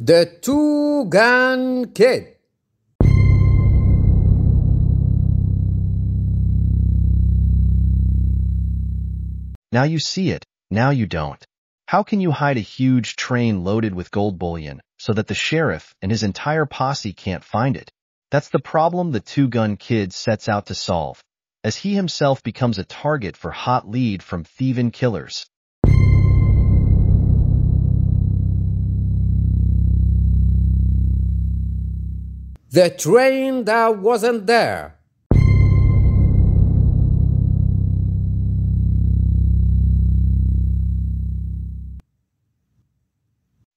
The Two-Gun Kid. Now you see it, now you don't. How can you hide a huge train loaded with gold bullion so that the sheriff and his entire posse can't find it? That's the problem the Two-Gun Kid sets out to solve, as he himself becomes a target for hot lead from thieving killers. The train that wasn't there.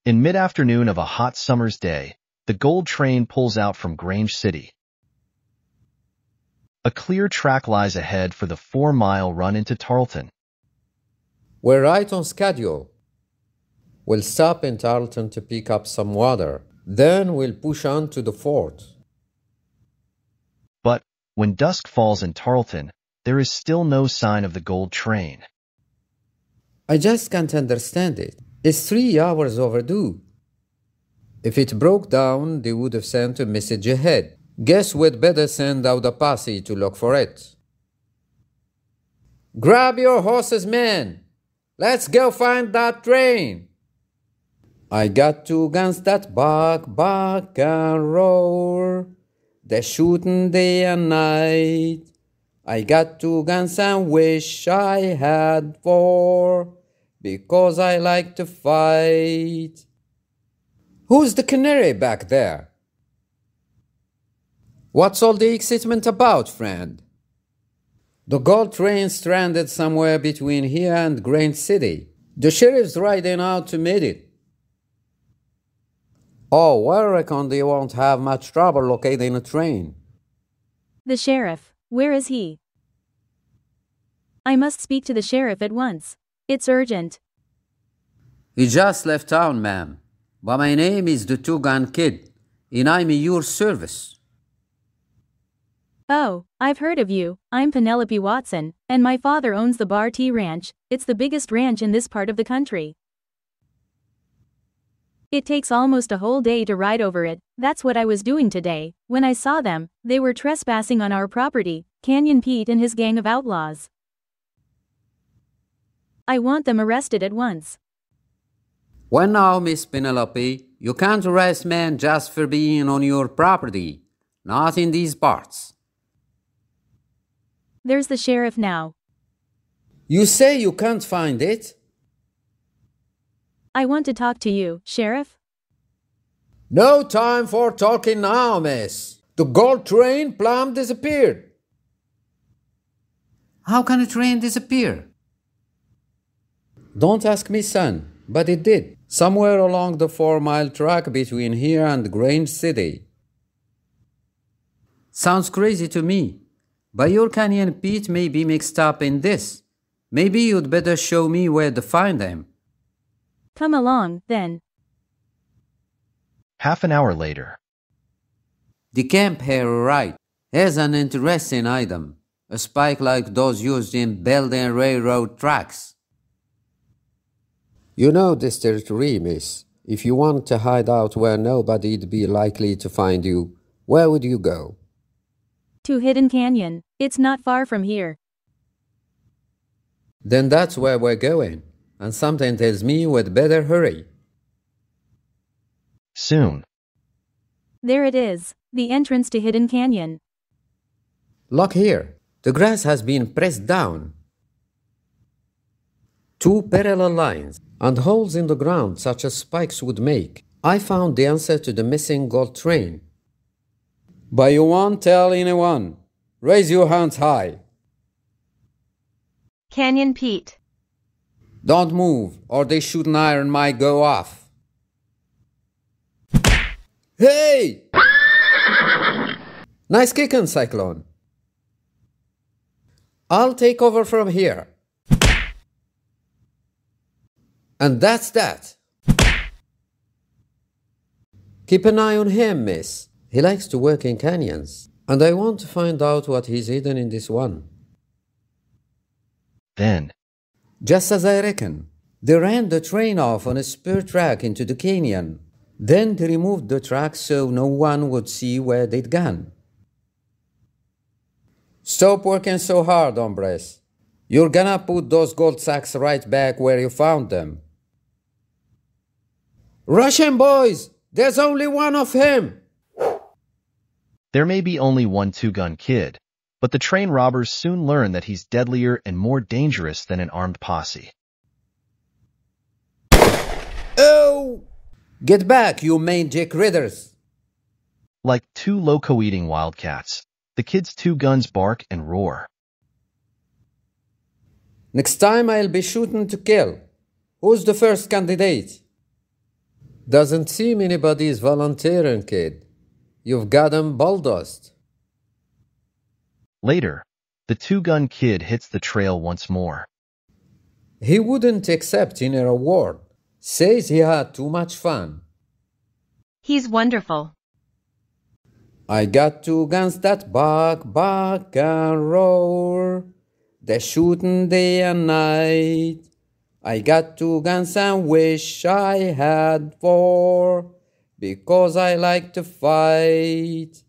In mid-afternoon of a hot summer's day, the gold train pulls out from Grange City. A clear track lies ahead for the 4-mile run into Tarleton. We're right on schedule. We'll stop in Tarleton to pick up some water. Then we'll push on to the fort. But when dusk falls in Tarleton, there is still no sign of the gold train. I just can't understand it. It's 3 hours overdue. If it broke down, they would have sent a message ahead. Guess we'd better send out a posse to look for it. Grab your horses, men! Let's go find that train! I got 2 guns that bark and roar. They're shooting day and night. I got 2 guns and wish I had 4, because I like to fight. Who's the canary back there? What's all the excitement about, friend? The gold train stranded somewhere between here and Grange City. The sheriff's riding out to meet it. Oh, I reckon they won't have much trouble locating a train. The sheriff, where is he? I must speak to the sheriff at once. It's urgent. He just left town, ma'am. But my name is the Two-Gun Kid, and I'm in your service. Oh, I've heard of you. I'm Penelope Watson, and my father owns the Bar T Ranch. It's the biggest ranch in this part of the country. It takes almost a whole day to ride over it. That's what I was doing today. When I saw them, they were trespassing on our property, Canyon Pete and his gang of outlaws. I want them arrested at once. Well now, Miss Penelope, you can't arrest men just for being on your property. Not in these parts. There's the sheriff now. You say you can't find it? I want to talk to you, Sheriff. No time for talking now, miss. The gold train plumb disappeared. How can a train disappear? Don't ask me, son, but it did. Somewhere along the 4-mile track between here and Grange City. Sounds crazy to me, but your Canyon Pete may be mixed up in this. Maybe you'd better show me where to find them. Come along, then. Half an hour later. The camp here right has an interesting item. A spike like those used in building railroad tracks. You know this territory, miss. If you want to hide out where nobody'd be likely to find you, where would you go? To Hidden Canyon. It's not far from here. Then that's where we're going. And something tells me we'd better hurry. Soon. There it is, the entrance to Hidden Canyon. Look here. The grass has been pressed down. 2 parallel lines and holes in the ground such as spikes would make. I found the answer to the missing gold train. But you won't tell anyone. Raise your hands high. Canyon Pete. Don't move, or the shooting iron might go off. Hey! Nice kicking, Cyclone. I'll take over from here. And that's that. Keep an eye on him, miss. He likes to work in canyons, and I want to find out what he's hidden in this one. Then. Just as I reckon. They ran the train off on a spur track into the canyon. Then they removed the tracks so no one would see where they'd gone. Stop working so hard, hombres. You're gonna put those gold sacks right back where you found them. Russian boys! There's only one of him! There may be only one two-gun kid, but the train robbers soon learn that he's deadlier and more dangerous than an armed posse. Oh! Get back, you mangy critters! Like two loco-eating wildcats, the kids' two guns bark and roar. Next time I'll be shooting to kill. Who's the first candidate? Doesn't seem anybody's volunteering, kid. You've got 'em bulldozed. Later, the two-gun kid hits the trail once more. He wouldn't accept any reward. Says he had too much fun. He's wonderful. I got two guns that bark and roar. They're shooting day and night. I got two guns and wish I had four, because I like to fight.